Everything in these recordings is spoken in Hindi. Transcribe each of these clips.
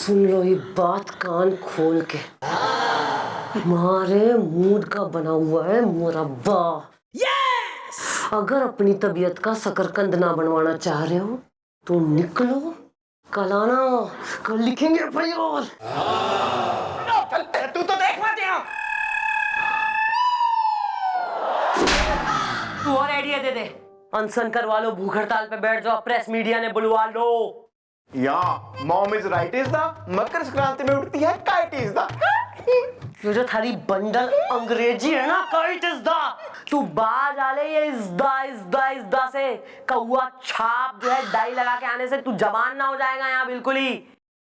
सुन लो ये बात कान खोल के, हमारे मूड का बना हुआ है मुरब्बा। यस! अगर अपनी तबीयत का शकरकंद ना बनवाना चाह रहे हो तो निकलो, कल आना, कल लिखेंगे एफआईआर। तू तो देख मत यहाँ। तू और आइडिया दे दे, अनशन करवा लो, भूख हड़ताल पे बैठ जाओ, प्रेस मीडिया ने बुलवा लो। या mom is right is the Makar Sankranti में उठती है काइट इज द। ये जो थारी बंडल अंग्रेजी है ना, काइट इज द, तू बाज आले ये इज़दा से कौआ छाप जो है डाई लगा के आने से तू जवान ना हो जाएगा यहाँ बिल्कुल ही।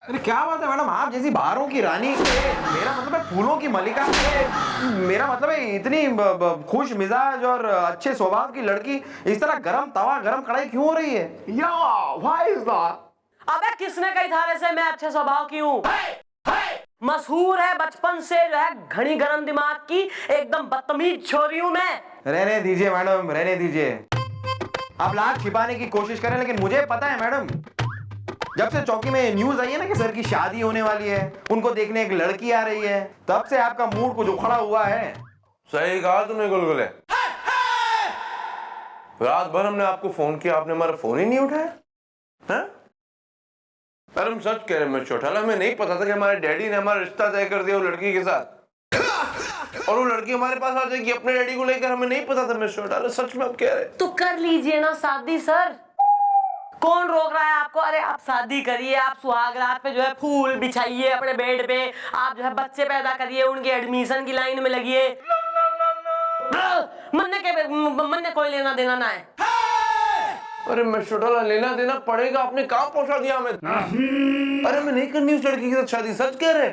अरे क्या बात है मैडम, आप जैसी बाहरों की रानी, मेरा मतलब है फूलों की मलिका, मेरा मतलब है इतनी खुश मिजाज और अच्छे स्वभाव की लड़की इस तरह गरम तवा गरम कढ़ाई क्यों हो रही है? या व्हाई इज दैट? अबे किसने कही थारे से मैं अच्छे स्वभाव की हूँ? मशहूर है बचपन से जो है घनी गरम दिमाग की एकदम बदतमीज छोरी हूँ मैं। रहने दीजिए मैडम, रहने दीजिए। आप लाख छिपाने की कोशिश करें लेकिन मुझे पता है मैडम, जब से चौकी में न्यूज आई है ना कि सर की शादी होने वाली है, उनको देखने एक लड़की आ रही है, तब से आपका मूड कुछ उखड़ा हुआ है। सही कहा तुमने गुलगुले। रात भर हमने आपको फोन किया, आपने हमारा फोन ही नहीं उठाया है? अरे हम सच कह रहे हैं मैं चौटाला, हमें नहीं पता था कि हमारे डैडी ने हमारा रिश्ता तय कर दिया वो लड़की के साथ और वो लड़की हमारे पास आ जाएगी अपने डैडी को लेकर, हमें नहीं पता था मैं चौटाला, सच में आप कह रहे। तो कर लीजिए ना शादी सर, कौन रोक रहा है आपको? अरे आप शादी करिए, आप सुहाग रात पे जो है फूल बिछाइए अपने बेड पे, आप जो है बच्चे पैदा करिए, उनके एडमिशन की लाइन में लगिए। मन कोई लेना देना ना है। अरे मैं छोटाला लेना देना पड़ेगा, आपने कहाँ पहुंचा दिया हमें? अरे मैं नहीं करनी उस लड़की के साथ शादी, सच कह रहे।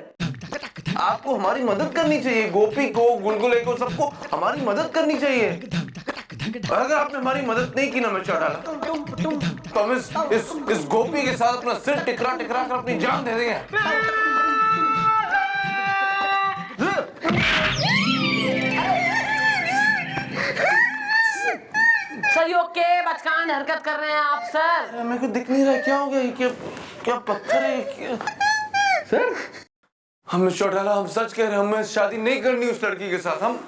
आपको हमारी मदद करनी चाहिए, गोपी को गुलगुले को सबको हमारी मदद करनी चाहिए। अगर आपने हमारी मदद नहीं की ना मैं चढ़ाला तो हम इस गोपी के साथ अपना सिर टिकरा टिकरा कर अपनी जान दे देंगे। सर ये ओके बचकान हरकत कर रहे हैं आप सर। मेरे को दिख नहीं रहा क्या हो गया, ये क्या क्या पत्थर है क्या? सर हम चौटाला, हम सच कह रहे हैं, हमें शादी नहीं करनी उस लड़की के साथ। हम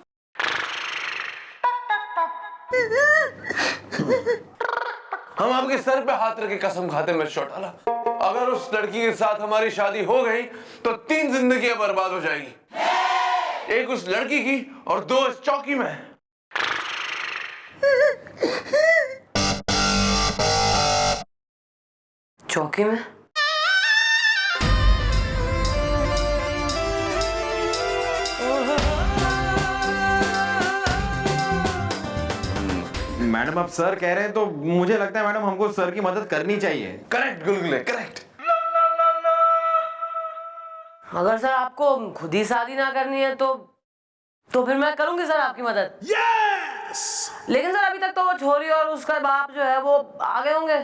आपके सर पे हाथ रख के कसम खाते हैं मैं चौटाला, अगर उस लड़की के साथ हमारी शादी हो गई तो 3 जिंदगियां बर्बाद हो जाएगी, एक उस लड़की की और 2 इस चौकी में। चौकी में? मैडम आप सर कह रहे हैं तो मुझे लगता है मैडम हमको सर की मदद करनी चाहिए। करेक्ट गुलगुले करेक्ट। अगर सर आपको खुद ही शादी ना करनी है तो फिर मैं करूंगी सर आपकी मदद। यस! लेकिन सर अभी तक तो वो छोरी और उसका बाप जो है वो आ गए होंगे।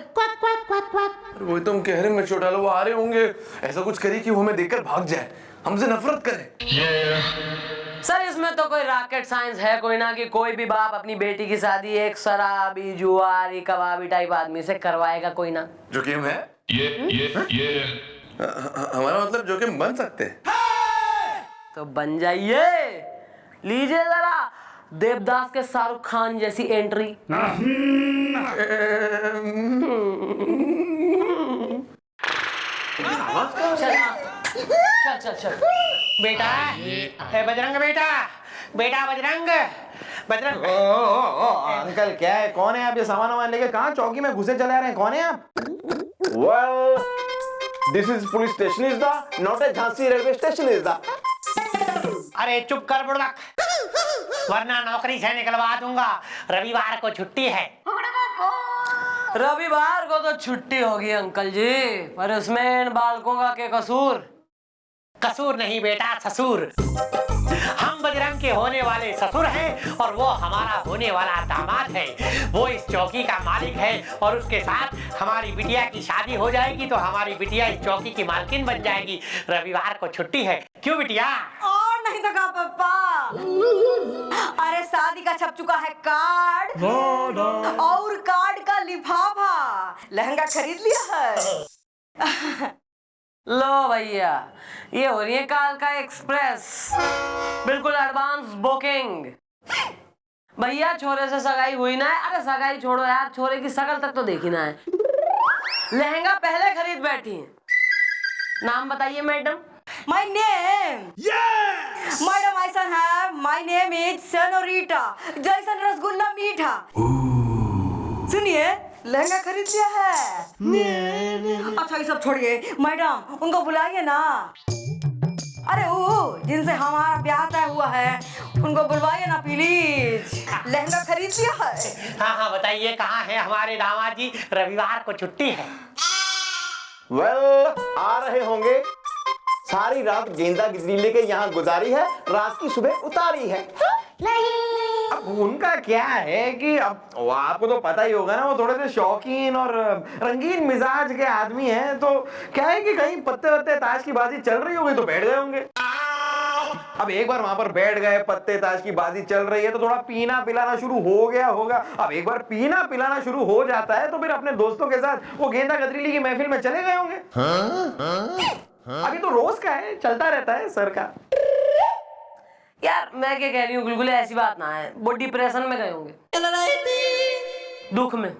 वही तो हम कह रहे हैं मैं चौटाला, वो आ रहे होंगे। ऐसा कुछ करिए कि वो हमें देखकर भाग जाए, हमसे नफरत करे। सर इसमें तो कोई रॉकेट साइंस है कोई ना कि कोई भी बाप अपनी बेटी की शादी एक शराबी जुआरी कबाबी टाइप आदमी से करवाएगा कोई ना। जोखिम है ये हमारा मतलब जोखिम बन सकते हैं तो बन जाइए, लीजिए जरा देवदास के शाहरुख खान जैसी एंट्री। चल चल चल बेटा बजरंग, बेटा बजरंग। अंकल क्या है, कौन है आप? ये सामान वामान लेके कहाँ चौकी में घुसे चले आ रहे हैं? कौन है आप? Well, this is police station is the not a Jhansi railway station is the। अरे चुप कर बुड़बक, वरना नौकरी से निकलवा दूंगा। रविवार को छुट्टी है। रविवार को तो छुट्टी होगी अंकल जी, पर उसमें इन बालकों का क्या कसूर? कसूर नहीं बेटा, ससुर। हम बजरंग के होने वाले ससुर हैं और वो हमारा होने वाला दामाद है। वो इस चौकी का मालिक है और उसके साथ हमारी बिटिया की शादी हो जाएगी तो हमारी बिटिया इस चौकी की मालकिन बन जाएगी। रविवार को छुट्टी है, क्यों बिटिया? और नहीं तो का पापा, अरे शादी का छप चुका है कार्ड और कार्ड का लिफाफा, लहंगा खरीद लिया है। लो भैया, ये हो रही है कालका एक्सप्रेस, बिल्कुल एडवांस बुकिंग। भैया छोरे से सगाई हुई ना है। अरे सगाई छोड़ो यार, छोरे की शकल तक तो देखी ना है। लहंगा पहले खरीद बैठी है। नाम बताइए madam. My name. Yes. Madam, I son have. My name is Senorita. जैसन रसगुल्ला मीठा। सुनिए, लहंगा खरीद लिया है। अच्छा ये सब छोड़िए, मैडम उनको बुलाइए ना। अरे वो जिनसे हमारा ब्याह तय हुआ है, उनको बुलवाइए ना प्लीज। लहंगा खरीद लिया है। हाँ हाँ बताइए, कहाँ है हमारे दामाद जी? रविवार को छुट्टी है। आ रहे होंगे। सारी रात गेंदा गिजरी लेके यहाँ गुजारी है, रात की सुबह उतारी है। अब उनका क्या है कि अब वो आपको तो पता ही होगा ना, वो थोड़े से शौकीन और रंगीन मिजाज के आदमी हैं। तो क्या है कि कहीं पत्ते वत्ते ताश की बाजी चल रही होगी तो बैठ गए होंगे। अब एक बार वहां पर बैठ गए, पत्ते ताश की बाजी चल रही है तो थोड़ा पीना पिलाना शुरू हो गया होगा। अब एक बार पीना पिलाना शुरू हो जाता है तो फिर अपने दोस्तों के साथ वो गेंदा गदरीली की महफिल में चले गए होंगे। अभी तो रोज का है, चलता रहता है सर का। यार मैं क्या कह रही हूँ गुलगुले, ऐसी बात ना है, वो डिप्रेशन में गए होंगे, दुख में।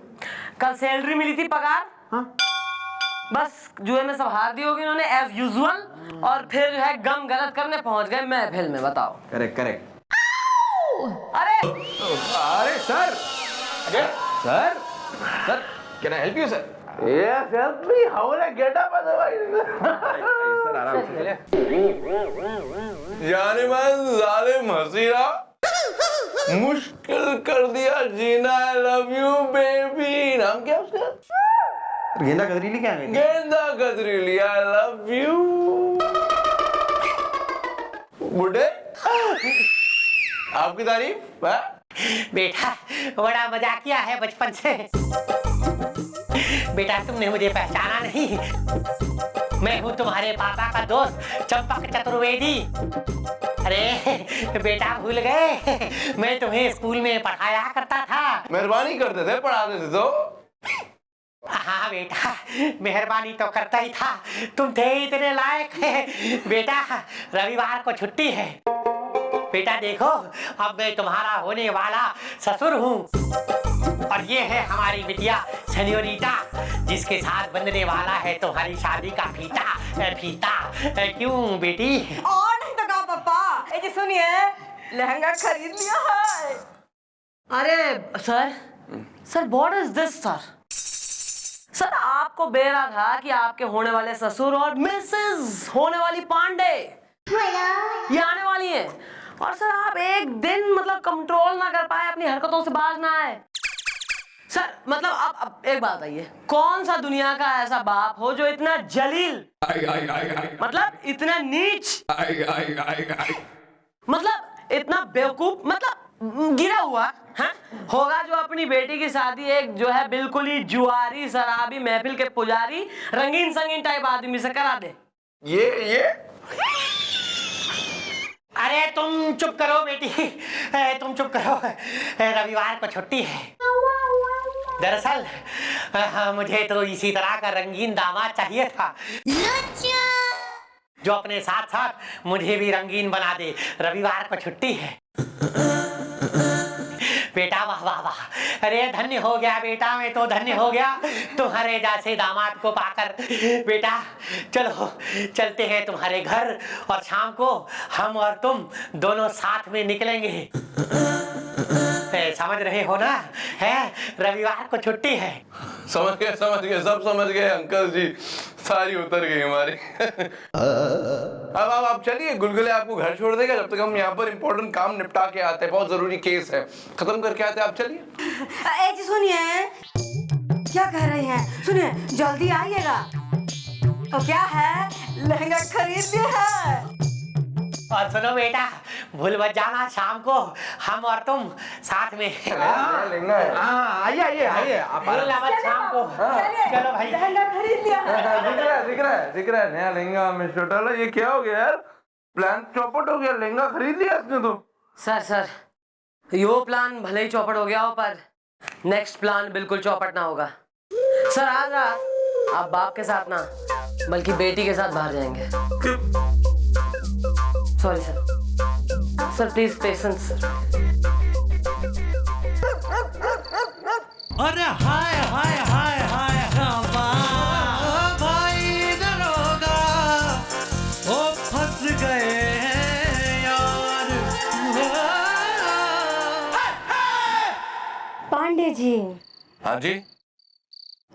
कल सैलरी मिली थी, पगार। हाँ? बस जुए में सब हार दी होगी उन्होंने एज यूजुअल, और फिर जो है गम गलत करने पहुंच गए महफिल में। बताओ। Correct correct. अरे अरे सर, अरे sir, sir can I help you sir? Yes, help me. How will I get up otherwise? Sir आराम से। जाने मन जालिम हसीना, मुश्किल कर दिया जीना। I love you baby। नाम क्या उसका? गेंदा गदरीली क्या है? गेंदा गदरीली। I love you। बुड्ढे, आपकी तारीफ है? बेटा बड़ा मजाक किया है बचपन से। बेटा तुमने मुझे पहचाना नहीं, मैं हूँ तुम्हारे पापा का दोस्त चंपक चतुर्वेदी। अरे बेटा भूल गए, मैं तुम्हें स्कूल में पढ़ाया करता था। मेहरबानी करते थे, पढ़ाते थे तो। हाँ बेटा, मेहरबानी तो करता ही था, तुम थे इतने लायक है। बेटा रविवार को छुट्टी है। बेटा देखो, अब मैं तुम्हारा होने वाला ससुर हूँ, और ये है हमारी बिटिया सेन्योरिटा, जिसके साथ बनने वाला है तुम्हारी शादी का फीता। क्यों बेटी? और नहीं तो कहा पापा। ये सुनिए, लहंगा खरीद लिया है। अरे sir what is this sir? आपको बेरा था कि आपके होने वाले ससुर और मिसेस होने वाली पांडे ये आने वाली हैं, और सर आप एक दिन मतलब कंट्रोल ना कर पाए, अपनी हरकतों से बाज ना आए। सर मतलब अब एक बात बताइए, कौन सा दुनिया का ऐसा बाप हो जो इतना जलील, मतलब इतना नीच, मतलब इतना बेवकूफ, मतलब गिरा हुआ है होगा, जो अपनी बेटी की शादी एक जो है बिल्कुल ही जुआरी शराबी महफिल के पुजारी रंगीन संगीन टाइप आदमी से करा दे। ये अरे तुम चुप करो बेटी, तुम चुप करो। रविवार को छुट्टी है। दरअसल मुझे तो इसी तरह का रंगीन दामाद चाहिए था, जो अपने साथ साथ मुझे भी रंगीन बना दे। रविवार को छुट्टी है। बेटा वाह वाह वाह, अरे धन्य हो गया बेटा, मैं तो धन्य हो गया तुम्हारे जैसे दामाद को पाकर। बेटा चलो चलते हैं तुम्हारे घर, और शाम को हम और तुम दोनों साथ में निकलेंगे। समझ रहे हो ना? है रविवार को छुट्टी है। समझ गए, सब समझ गए अंकल जी, सारी उतर गई हमारी। अब आप चलिए, गुलगुले आपको घर छोड़ देगा जब तक हम यहाँ पर इम्पोर्टेंट काम निपटा के आते हैं। बहुत जरूरी केस है, खत्म करके आते हैं। आप चलिए। जी सुनिए, क्या कह रही हैं? सुनिए जल्दी आइएगा। तो क्या है, लहंगा खरीद लिया है। और सुनो बेटा, भूल मत जाना, शाम को हम और तुम साथ में। आइए आप भूलना मत शाम को। चलो भाई, लहंगा खरीद लिया है। दिख रहा है नया लहंगा में छोटा। ये क्या हो गया यार, प्लान चौपट हो गया, लहंगा खरीद लिया इसने तो। सर यो प्लान भले ही चौपट हो गया हो, पर नेक्स्ट प्लान बिल्कुल चौपट ना होगा। सर आप बाप के साथ ना बल्कि बेटी के साथ बाहर जाएंगे। Sorry sir please patience sir. अरे हाय हाय हाय हाय भाई दरोगा, ओ फंस गए यार। पांडे जी हाँ जी।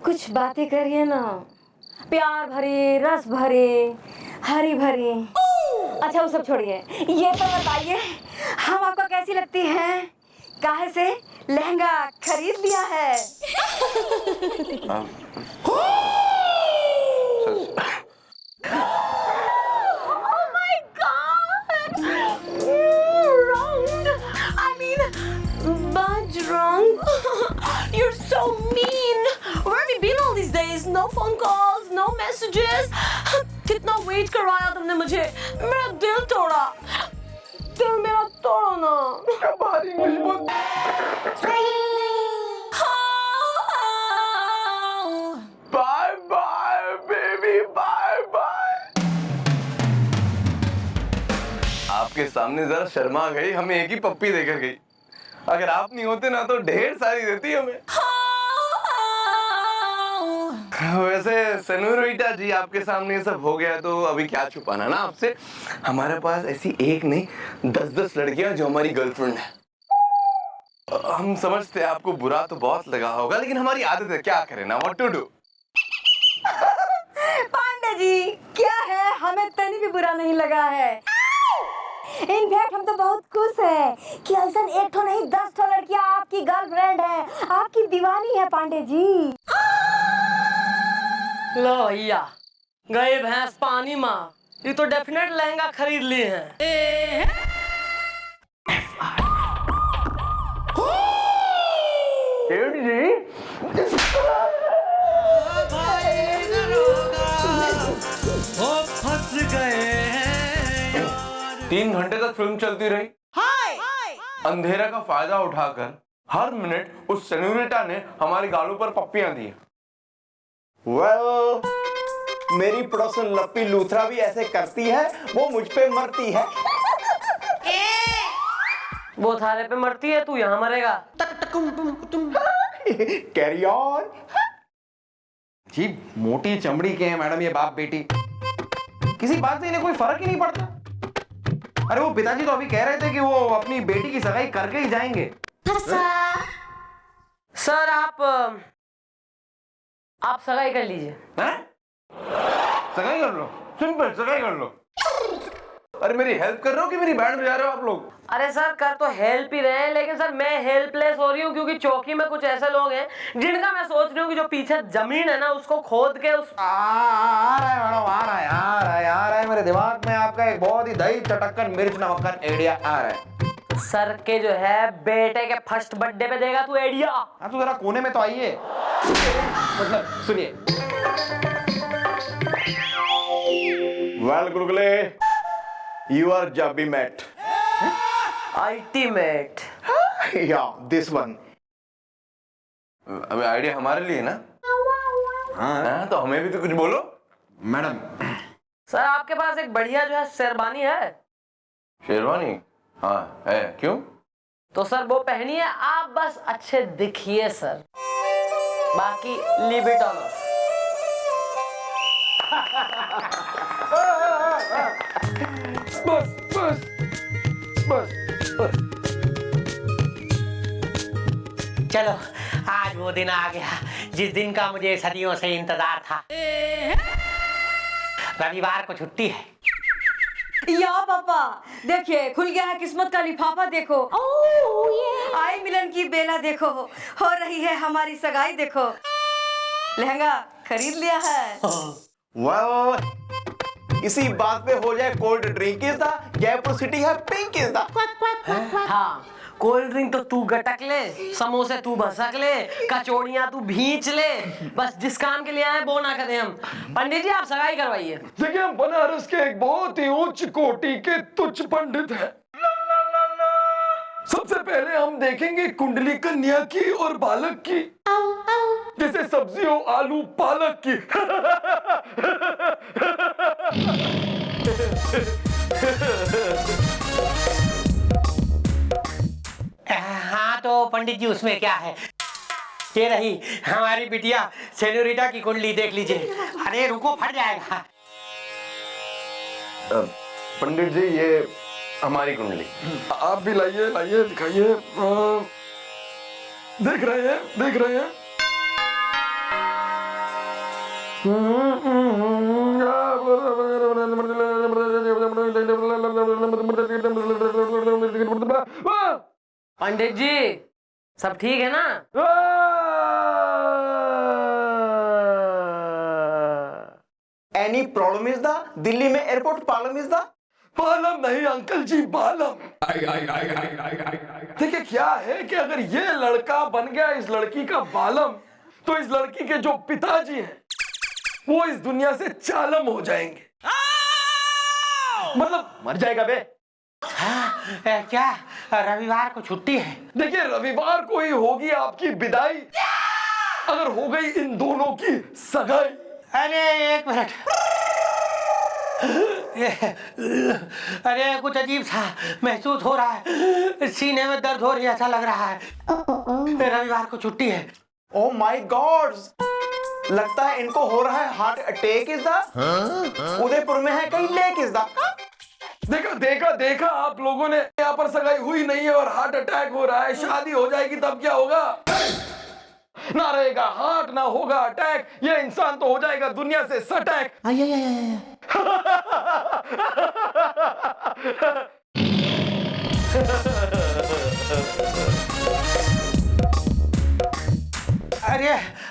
कुछ बातें करिए ना, प्यार भरी, रस भरी, हरी भरी। अच्छा वो सब छोड़िए, ये तो बताइए हम आपको कैसी लगती है? काहे से लहंगा खरीद लिया है? Oh my God! Wrong. I mean, Bajrang. You're so mean. Where have you been all these days? No phone calls, no messages. कितना वेट करवाया तुमने मुझे, मेरा दिल तोड़ा। दिल मेरा तोड़ो ना। हमारी मुझे bye bye baby, bye bye. आपके सामने जरा शर्मा गई, हमें एक ही पप्पी देकर गई। अगर आप नहीं होते ना तो ढेर सारी देती हमें। वैसे सनूरिटा जी, आपके सामने ये सब हो गया तो अभी क्या छुपाना ना आपसे। हमारे पास ऐसी एक नहीं 10-10 लड़कियां जो हमारी गर्लफ्रेंड है। हम समझते हैं आपको बुरा तो बहुत लगा होगा, लेकिन हमारी आदत है, क्या करें ना, what to do. Pandey ji क्या है, हमें तनी भी बुरा नहीं लगा है। इनफैक्ट हम तो बहुत खुश हैं कि ऐसा एक ठो नहीं 10 ठो लड़कियां आपकी गर्लफ्रेंड है, आपकी दीवानी है पांडे जी। लो भैया, गए भैंस पानी माँ, ये तो डेफिनेट लहंगा खरीद लिए हैं। ओ फंस गए यार। 3 घंटे तक फिल्म चलती रही। अंधेरा का फायदा उठाकर हर मिनट उस सनूरिटा ने हमारी गालों पर पप्पियां दी। Well, मेरी पड़ोसन लप्पी लूथरा भी ऐसे करती है, वो मुझ पे मरती है। वो थारे पे मरती है, तू यहाँ मरेगा। Carry on. जी मोटी चमड़ी के हैं मैडम ये बाप बेटी, किसी बात से इन्हें कोई फर्क ही नहीं पड़ता। अरे वो पिताजी तो अभी कह रहे थे कि वो अपनी बेटी की सगाई करके ही जाएंगे। सर आप सगाई कर लीजिए। हैं? सगाई कर लो, सिंपल सगाई कर लो। अरे मेरी हेल्प कर रहे हो कि मेरी बैंड बजा रहे हो आप लोग? अरे सर कर तो हेल्प ही रहे हैं, लेकिन सर मैं हेल्पलेस हो रही हूँ क्योंकि चौकी में कुछ ऐसे लोग हैं जिनका मैं सोच रही हूँ कि जो पीछे जमीन है ना उसको खोद के उस आ रहा है मैडम, आ रहा है मेरे दिमाग में आपका एक बहुत ही दही चटक्कन मिर्च नमक्कन आइडिया आ रहा है। सर के जो है बेटे के फर्स्ट बर्थडे पे देगा तू आइडिया। हाँ तो जरा कोने में तो आइए, मतलब सुनिए। वेल गुलगुले, you are Jabby Met. Ultimate. Yeah, this one. अबे आइडिया हमारे लिए ना? हाँ तो हमें भी तो कुछ बोलो। मैडम सर आपके पास एक बढ़िया जो है शेरवानी है। शेरवानी? हाँ है, क्यों? तो सर वो पहनिए, आप बस अच्छे दिखिए सर, बाकी लीव इट ऑन अस। बस। चलो आज वो दिन आ गया जिस दिन का मुझे सदियों से इंतजार था। रविवार को छुट्टी है। या पापा देखिए खुल गया है किस्मत का लिफाफा, देखो आई मिलन की बेला, देखो हो रही है हमारी सगाई, देखो लहंगा खरीद लिया है। well, इसी बात पे हो जाए cold drink is the Jaipur city है पिंक इज द। हाँ कोल्ड ड्रिंक तो तू गटक ले, समोसे तू भसक ले, कचौड़ियाँ तू भींच ले, बस जिस काम के लिए आए वो ना करें हम। पंडित जी आप सगाई करवाइए। देखिए हम बनारस के एक बहुत ही उच्च कोटि के तुच्छ पंडित हैं। सबसे पहले हम देखेंगे कुंडली कन्या की और बालक की, जैसे सब्जी हो आलू पालक की। हाँ तो पंडित जी उसमें क्या है, ये रही हमारी बिटिया सेनोरिटा की कुंडली, देख लीजिए। अरे रुको, फट जाएगा। पंडित जी ये हमारी कुंडली। आप भी लाइए लाइए दिखाइए। देख रहे हैं। पंडित जी सब ठीक है ना? Any problem is the Delhi में एयरपोर्ट प्रॉब्लम इज द बालम नहीं अंकल जी, बालम। देखिए क्या है कि अगर ये लड़का बन गया इस लड़की का बालम, तो इस लड़की के जो पिताजी हैं वो इस दुनिया से चालम हो जाएंगे। मतलब मर जाएगा बे। क्या रविवार को छुट्टी है? देखिए रविवार को ही होगी आपकी विदाई, अगर हो गई इन दोनों की सगाई। अरे एक मिनट, अरे कुछ अजीब सा महसूस हो रहा है, सीने में दर्द हो रही है, ऐसा लग रहा है। रविवार को छुट्टी है। ओ माय गॉड, लगता है इनको हो रहा है heart attack is the Udaipur में है कहीं लेक इज द। देखा आप लोगों ने, यहाँ पर सगाई हुई नहीं है और हार्ट अटैक हो रहा है। शादी हो जाएगी तब क्या होगा? ना रहेगा हार्ट ना होगा अटैक, ये इंसान तो हो जाएगा दुनिया से सटैक।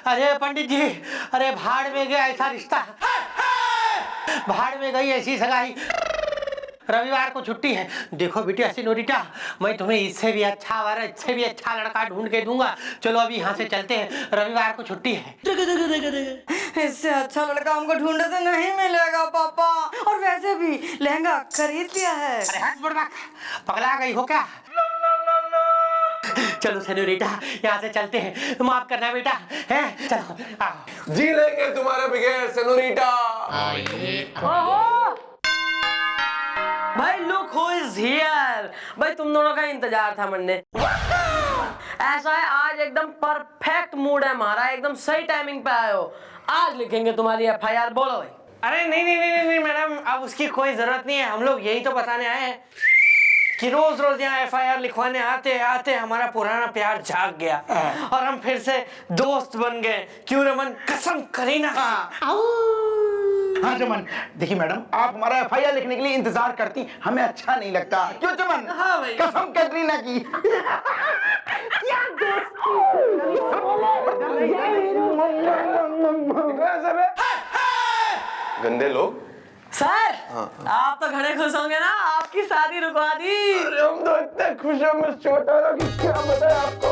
अरे पंडित जी, अरे भाड़ में गया ऐसा रिश्ता, भाड़ में गई ऐसी सगाई। रविवार को छुट्टी है। देखो बेटिया सिनोरिटा, मैं तुम्हें इससे भी अच्छा लड़का ढूंढ के दूंगा। चलो अभी यहाँ से चलते हैं, रविवार को छुट्टी है। इससे अच्छा लड़का हमको ढूंढने से नहीं मिलेगा पापा, और वैसे भी लहंगा खरीद लिया है। अरे हट बुड़बक, पगला गई हो क्या? चलो सेनोरिटा यहाँ से चलते हैं, माफ करना बेटा, हैं? चलो आओ। जी लेंगे तुम्हारे बगैर सेनोरिटा। भाई लुक हु इज हियर। भाई तुम दोनों का इंतजार था मैंने। ऐसा है आज एकदम परफेक्ट मूड है हमारा, एकदम सही टाइमिंग पे आए हो। आज लिखेंगे तुम्हारी FIR। बोलो भाई। अरे नहीं मैडम, अब उसकी कोई जरूरत नहीं है। हम लोग यही तो बताने आए हैं कि रोज रोज यहाँ FIR लिखवाने आते आते हमारा पुराना प्यार जाग गया और हम फिर से दोस्त बन गए। क्यों रमन, कसम करी ना। हाँ चमन, देखिए मैडम, आप हमारा FIR लिखने के लिए इंतजार करती, हमें अच्छा नहीं लगता। क्यों चमन? हाँ भाई। कसम कैटरीना की। क्या गंदे लोग। सर आप तो घने खुश होंगे ना, आपकी शादी रुकवा दी। हम तो इतने खुश हैं मिस छोटा कि क्या बताएं आपको।